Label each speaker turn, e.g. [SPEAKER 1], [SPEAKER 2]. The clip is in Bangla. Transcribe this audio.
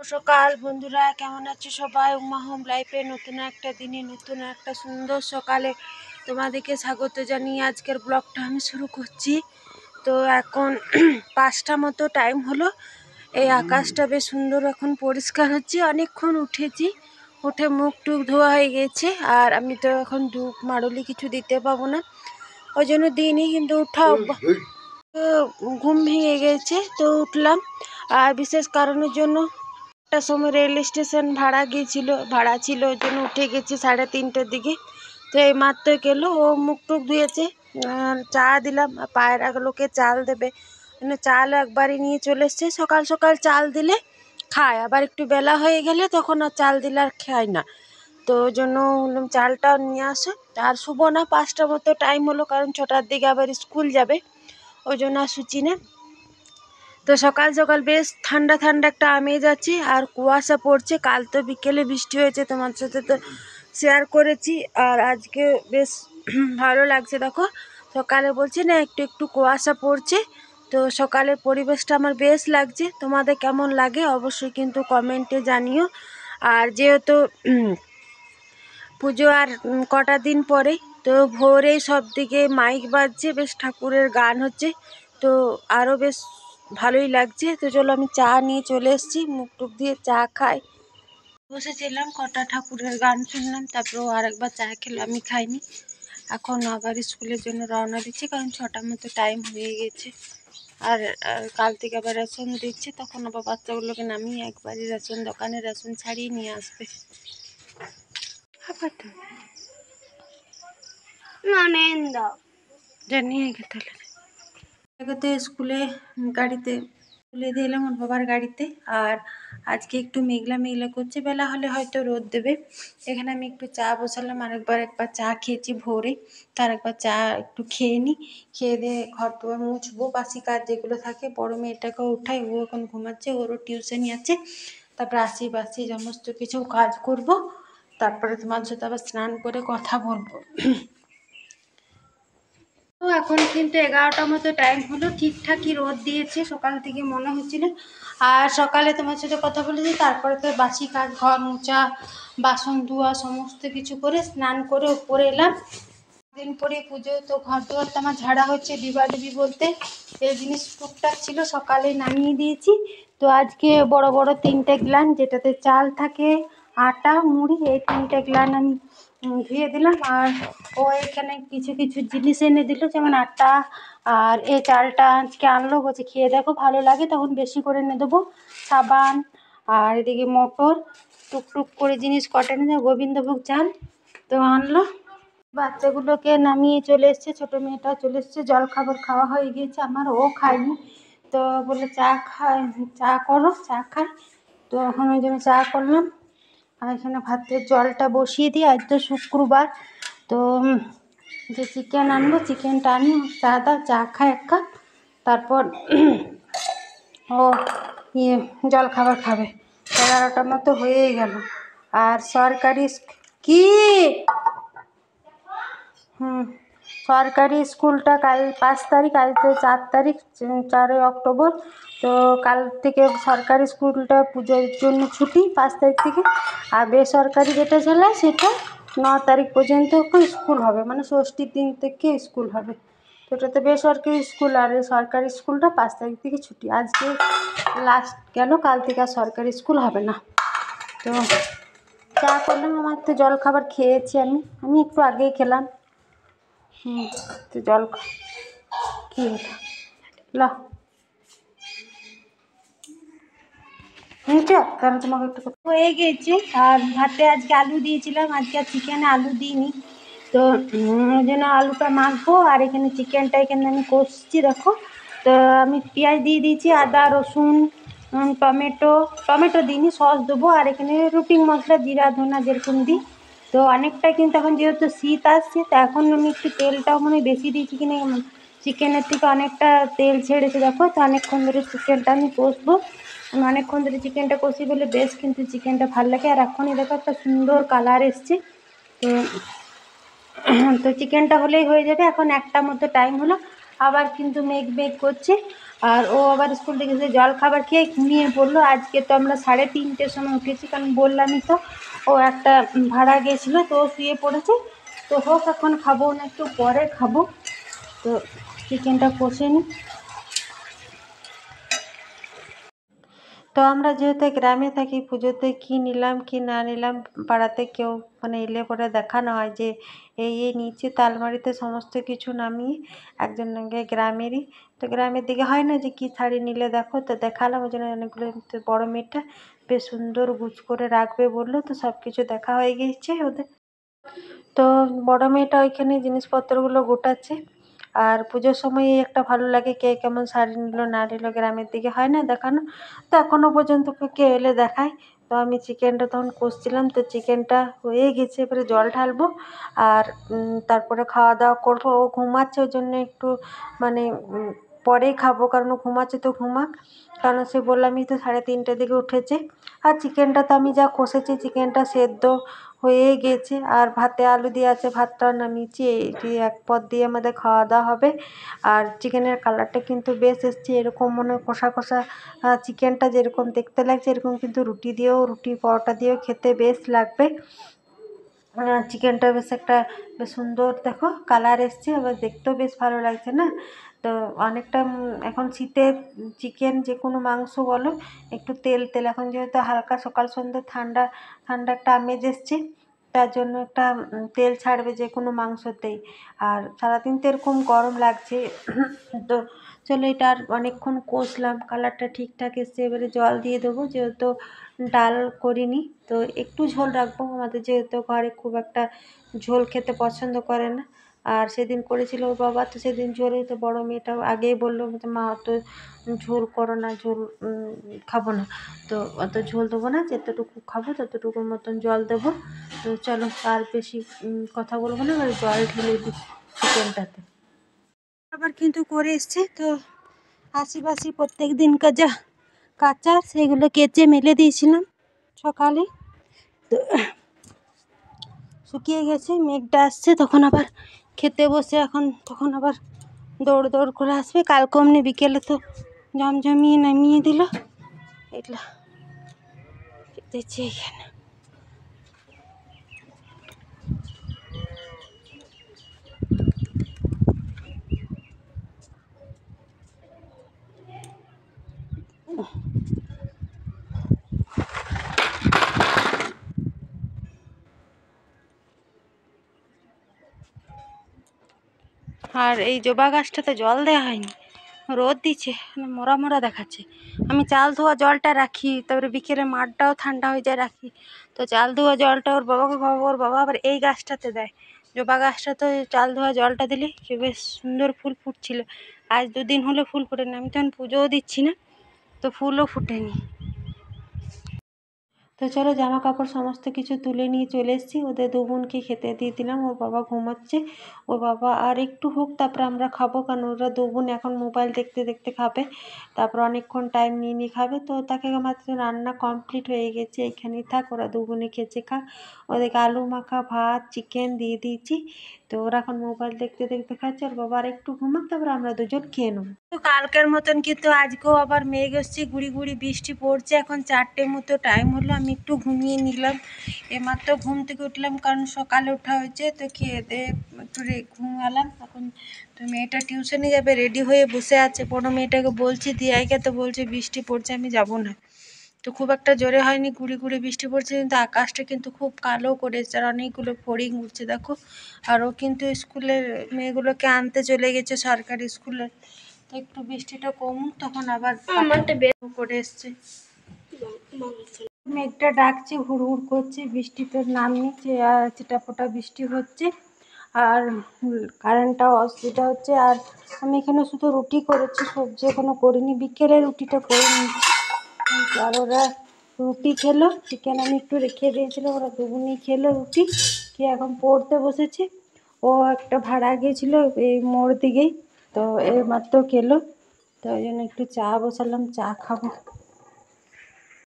[SPEAKER 1] সকাল বন্ধুরা, কেমন আছো সবাই? উমা হোম লাইফে নতুন একটা দিনে নতুন একটা সুন্দর সকালে তোমাদেরকে স্বাগত জানিয়ে আজকের ব্লগটা আমি শুরু করছি। তো এখন 5টা মতো টাইম হলো। এই আকাশটা বেশ সুন্দর এখন পরিষ্কার হচ্ছে। অনেকক্ষণ উঠেছি, উঠে মুখ টুক ধোয়া হয়ে গেছে। আর আমি তো এখন ধূপ মারুলি কিছু দিতে পাবো না, ওই জন্য দিইনি। কিন্তু ঘুম ভেঙে গেছে তো উঠলাম। আর বিশেষ কারণের জন্য একটা সময় রেল স্টেশন ভাড়া ছিল, ওই জন্য উঠে গেছি 3:30টার দিকে। তো এই মাত্র গেল, ও মুখ টুক ধুয়েছে, চা দিলাম। পায়ের লোকে চাল দেবে, মানে চাল একবারই নিয়ে চলে এসছে। সকাল সকাল চাল দিলে খায়, আবার একটু বেলা হয়ে গেলে তখন আর চাল দিলে আর খায় না। তো ওই জন্য বললাম চালটাও নিয়ে আসো। আর শুভ না, 5টা মতো টাইম হলো, কারণ 6টার দিকে আবার স্কুল যাবে, ওই জন্য আর শুচি না। তো সকাল সকাল বেশ ঠান্ডা ঠান্ডা একটা আমেজ আছে, আর কুয়াশা পড়ছে। কাল তো বিকেলে বৃষ্টি হয়েছে, তোমার সাথে তো শেয়ার করেছি। আর আজকে বেশ ভালো লাগছে। দেখো সকালে বলছি না, একটু একটু কুয়াশা পড়ছে। তো সকালের পরিবেশটা আমার বেশ লাগছে। তোমাদের কেমন লাগে অবশ্যই কিন্তু কমেন্টে জানিও। আর যেহেতু পুজো আর কটা দিন পরে, তো ভোরেই সব দিকে মাইক বাজছে, বেশ ঠাকুরের গান হচ্ছে। তো আরও বেশ ভালোই লাগছে। তো চলো, আমি চা নিয়ে চলে এসেছি, মুখ টুক দিয়ে চা খাই। বসেছিলাম, কটা ঠাকুরের গান শুনলাম, তারপর আরেকবার চা খেলাম। আমি খাইনি, এখন আবার স্কুলের জন্য রওনা দিচ্ছি, কারণ 6টা মতো টাইম হয়ে গেছে। আর কাল থেকে আবার রেশন দিচ্ছে, তখন আবার বাচ্চাগুলোকে নামিয়ে একবারই রেশন দোকানে রেশন ছাড়িয়ে নিয়ে আসবে। আবার তো জানিয়ে তাহলে স্কুলে গাড়িতে তুলে দিয়ে এলাম ওর বাবার গাড়িতে। আর আজকে একটু মেঘলা মেঘলা করছে, বেলা হলে হয়তো রোদ দেবে। এখানে আমি একটু চা বসালাম, একবার চা খেয়েছি ভোরে, তার একবার চা একটু খেয়ে নিই। খেয়ে দিয়ে ঘর দুয়ার মুছবো, বাসি কাজ যেগুলো থাকে। বড় মেয়েটাকেও উঠাই, ও এখন ঘুমাচ্ছে, ওরও টিউশনই আছে। তারপর বাসি সমস্ত কিছু কাজ করব, তারপরে তোমার সাথে আবার স্নান করে কথা বলবো। তো এখন কিন্তু 11টা মতো টাইম হলো, ঠিকঠাকই রোদ দিয়েছে সকাল থেকে মনে হচ্ছিল। আর সকালে তোমার সাথে কথা বলেছি, তারপরে তো বাসি কাজ, ঘর মোছা, বাসন ধোয়া, সমস্ত কিছু করে স্নান করে উপরে এলাম। দিন পরে পুজো, তো ঘর দুয়ার তো আমার ঝাড়া হচ্ছে। ডিবাডুবি বলতে এই জিনিস টুকটাক ছিল, সকালে নামিয়ে দিয়েছি। তো আজকে বড় বড় 3টে গ্লান, যেটাতে চাল থাকে, আটা, মুড়ি, এই 3টে গ্লান আমি ধুয়ে দিলাম। আর ও এখানে কিছু কিছু জিনিস এনে দিল, যেমন আটা। আর এই চালটা আজকে আনলো, বলছে খেয়ে দেখো ভালো লাগে, তখন বেশি করে এনে দেবো। সাবান, আর এদিকে মটর, টুকটুক করে জিনিস কটা এনে দেবো, গোবিন্দভোগ চাল তো আনলো। বাচ্চাগুলোকে নামিয়ে চলে এসছে, ছোটো মেয়েটা চলে এসছে, জল খাবার খাওয়া হয়ে গিয়েছে আমার, ও খায়নি। তো বলে চা করো, চা খাই। তো এখন ওই জন্য চা করলাম। আর এখানে ভাতের জলটা বসিয়ে দিই। আজ তো শুক্রবার, তো যে চিকেন আনবো, চিকেনটা আনি, চা দাও, চা খাই 1 কাপ, তারপর ও জল খাবার খাবে। 11টা মতো হয়েই গেল। আর সরকারি কি সরকারি স্কুলটা কাল 5 তারিখ, আজ তো 4 তারিখ, 4 অক্টোবর। তো কাল থেকে সরকারি স্কুলটা পুজোর জন্য ছুটি 5 তারিখ থেকে। আর বেসরকারি যেটা চালায় সেটা 9 তারিখ পর্যন্ত স্কুল হবে, মানে ষষ্ঠীর দিন থেকে স্কুল হবে। তো এটা তো বেসরকারি স্কুল, আর সরকারি স্কুলটা 5 তারিখ থেকে ছুটি। আজকে লাস্ট গেল, কাল থেকে আর সরকারি স্কুল হবে না। তো চা করলাম, আমার তো জল খাবার খেয়েছি আমি একটু আগেই খেলাম। তো জল কি ল তাহলে তোমাকে একটু হয়ে গেছে। আর ভাতে আজকে আলু দিয়েছিলাম, আজকে আর চিকেনে আলু দিইনি। তো ওই জন্য আলুটা মাখবো। আর এখানে চিকেনটা এখানে আমি কষছি, দেখো। তো আমি পেঁয়াজ দিয়ে দিয়েছি, আদা রসুন, টমেটো দিইনি, সস দেবো। আর এখানে রুটিন মশলা, জিরা ধনা যেরকম দিই। তো অনেকটা কিন্তু এখন যেহেতু শীত আসছে, তো এখন আমি একটু তেলটাও মনে বেশি দিয়েছি কিনা, চিকেনের থেকে অনেকটা তেল ছেড়েছে দেখো। তো অনেকক্ষণ ধরে চিকেনটা আমি কষবো। আমি অনেকক্ষণ ধরে চিকেনটা কষি বলে বেশ কিন্তু চিকেনটা ভালো লাগে। আর এখনই দেখো একটা সুন্দর কালার এসছে। তো তো চিকেনটা হলেই হয়ে যাবে। এখন 1টা মতো টাইম হলো, আবার কিন্তু মেঘ করছে। আর ও আবার স্কুল থেকে এসে জল খাবার খেয়ে ঘুমিয়ে পড়লো। আজকে তো আমরা 3:30-র সময় উঠেছি, কারণ বললামই তো ও একটা ভাড়া গিয়েছিলো, তো ও শুয়ে পড়েছে। তো হোক, এখন খাবো না, একটু পরে খাবো। তো চিকেনটা কষে নিই। তো আমরা যেহেতু গ্রামে থাকি, পুজোতে কি নিলাম কি না নিলাম পাড়াতে কেউ মানে এলে পরে দেখানো হয় যে এই নিচে তো আলমারিতে সমস্ত কিছু নামিয়ে একজনকে গ্রামেরই, তো গ্রামের দিকে হয় না যে কি শাড়ি নিলে দেখো, তো দেখালাম। ওই জন্য অনেকগুলো বড় মেয়েটা বেশ সুন্দর গুছ করে রাখবে বললো, তো সব কিছু দেখা হয়ে গিয়েছে ওদের। তো বড় মেয়েটা ওইখানে জিনিসপত্রগুলো গোটাচ্ছে। আর পুজোর সময় একটা ভালো লাগে কে কেমন শাড়ি নিল না নিল, গ্রামের দিকে হয় না দেখানো। তো এখনও পর্যন্ত কেউ এলে দেখায়। তো আমি চিকেনটা তখন কষছিলাম, তো চিকেনটা হয়ে গেছে, এবারে জল ঢালবো আর তারপরে খাওয়া দাওয়া করবো। ও ঘুমাচ্ছে, ওই জন্য একটু মানে পরেই খাবো, কারণ ও ঘুমাচ্ছে তো ঘুমাক। কারণ সে বললামই তো 3:30টার দিকে উঠেছে। আর চিকেনটা তো আমি যা কষেছি, চিকেনটা সেদ্ধ হয়ে গেছে। আর ভাতে আলু দিয়ে আছে, ভাতটা নামিয়েছি। এটি এক পদ দিয়ে আমাদের খাওয়া দাওয়া হবে। আর চিকেনের কালারটা কিন্তু বেশ এসছে, এরকম মনে হয় কষা কষা চিকেনটা যেরকম দেখতে লাগছে, এরকম কিন্তু রুটি দিয়েও, রুটি পরোটা দিয়েও খেতে বেশ লাগবে। চিকেনটা বেশ বেশ সুন্দর দেখো কালার এসছে, আবার দেখতেও বেশ ভালো লাগছে না। তো অনেকটা এখন শীতে চিকেন যে কোনো মাংস বলো একটু তেল তেল, এখন যেহেতু হালকা সকাল সন্ধ্যে ঠান্ডা ঠান্ডা একটা আমেজ এসছে, তার জন্য একটা তেল ছাড়বে যে কোনো মাংসতেই। আর সারাদিন তো এরকম গরম লাগছে। তো চলো, এটা আর অনেকক্ষণ কষলাম, কালারটা ঠিকঠাক এসছে। এবারে জল দিয়ে দেবো, যেহেতু ডাল করিনি তো একটু ঝোল রাখবো। আমাদের যেহেতু ঘরে খুব একটা ঝোল খেতে পছন্দ করে না। আর সেদিন করেছিল ওর বাবা, তো সেদিন ঝোলে তো বড় মেয়েটাও আগেই বললো যে মা অত ঝোল করো না, ঝোল খাবো না। তো অত ঝোল দেবো না, যতটুকু খাবো ততটুকুর মতন জল দেবো। তো চলো, আর বেশি কথা বলবো না, এবার জল ঢেলে দিই চিকেনটাতে। আবার কিন্তু করে এসছে, তো আশিপাশি প্রত্যেক দিনকার যা কাঁচা সেগুলো কেচে মেলে দিয়েছিলাম সকালে, তো শুকিয়ে গেছে। মেঘটা আসছে, তখন আবার খেতে বসে এখন তখন আবার দৌড় দৌড় করে আসবে। কালকে অমনি বিকেলে তো জমজমিয়ে নামিয়ে দিল। এটা কেটেছে এখানে। আর এই জবা গাছটাতে জল দেওয়া হয়নি, রোদ দিচ্ছে, মরা মরা দেখাচ্ছে। আমি চাল ধোয়া জলটা রাখি, তারপরে বিকেলে মাঠটাও ঠান্ডা হয়ে যায় রাখি। তো চাল ধোয়া জলটা ওর বাবাকে খাওয়াবো, ওর বাবা আবার এই গাছটাতে দেয়। জবা গাছটাতে চাল ধোয়া জলটা দিলে বেশ সুন্দর ফুল ফুটছিল। আজ 2 দিন হলো ফুল ফোটেনি, আমি তখন পুজোও দিচ্ছি না, তো ফুলও ফুটেনি। তো চলো, জামা কাপড় সমস্ত কিছু তুলে নিয়ে চলে এসেছি। ওদের 2 বোনকে খেতে দিয়ে দিলাম, ওর বাবা ঘুমাচ্ছে। ওর বাবা আর একটু হোক, তারপরে আমরা খাবো, কারণ ওরা 2 বোন এখন মোবাইল দেখতে দেখতে খাবে। তারপর অনেকক্ষণ টাইম নিয়ে নিয়ে খাবে। তো তাকে মাত্র রান্না কমপ্লিট হয়ে গেছে, এখানেই থাক, ওরা 2 বোনে খেতে খাক। ওদেরকে আলু মাখা ভাত চিকেন দিয়ে দিয়েছি। তো ওরা এখন মোবাইল দেখতে দেখতে খাচ্ছে। ওর বাবা আর একটু ঘুমাক, তারপর আমরা 2জন খেয়ে নেবো। তো কালকের মতন কিন্তু আজকেও আবার মেঘ এসছে, গুড়ি গুড়ি বৃষ্টি পড়ছে। এখন 4টে মতো টাইম হলো, আমি একটু ঘুমিয়ে নিলাম। এমাত্র ঘুম থেকে উঠলাম, কারণ সকালে ওঠা হয়েছে, তো খেয়ে দিয়ে একটু ঘুমালাম। এখন তো মেয়েটা টিউশনে যাবে, রেডি হয়ে বসে আছে। বড় মেয়েটাকে বলছি দিয়ে আইকে, তো বলছে বৃষ্টি পড়ছে আমি যাব না। তো খুব একটা জোরে হয়নি, গুড়ি গুড়ি বৃষ্টি পড়ছে, কিন্তু আকাশটা কিন্তু খুব কালো করেছে। আর অনেকগুলো ফড়িং উঠছে দেখো। আর ও কিন্তু স্কুলের মেয়েগুলোকে আনতে চলে গেছে সরকারি স্কুলে। তো একটু বৃষ্টিটা কমুক, তখন আবার বের করে এসছে। মেঘটা ডাকছে, হুড় হুড় করছে, বৃষ্টি তো নাম নিচ্ছে, আর চিটাফোটা বৃষ্টি হচ্ছে। আর কারেন্টটাও অসুবিধা হচ্ছে। আর আমি এখানে শুধু রুটি করেছি, সবজি এখনো করিনি, বিকেলে রুটিটা করে নিচ্ছি। আর ওরা রুটি খেলো, চিকেন আমি একটু রেখে দিয়েছিলাম, ওরা 2 বোনই খেলো রুটি খেয়ে এখন পড়তে বসেছে। ও একটা ভাড়া গিয়েছিল এই মোড় দিকেই, তো এই মাত্র খেলো। তো ওই জন্য একটু চা বসালাম, চা খাবো।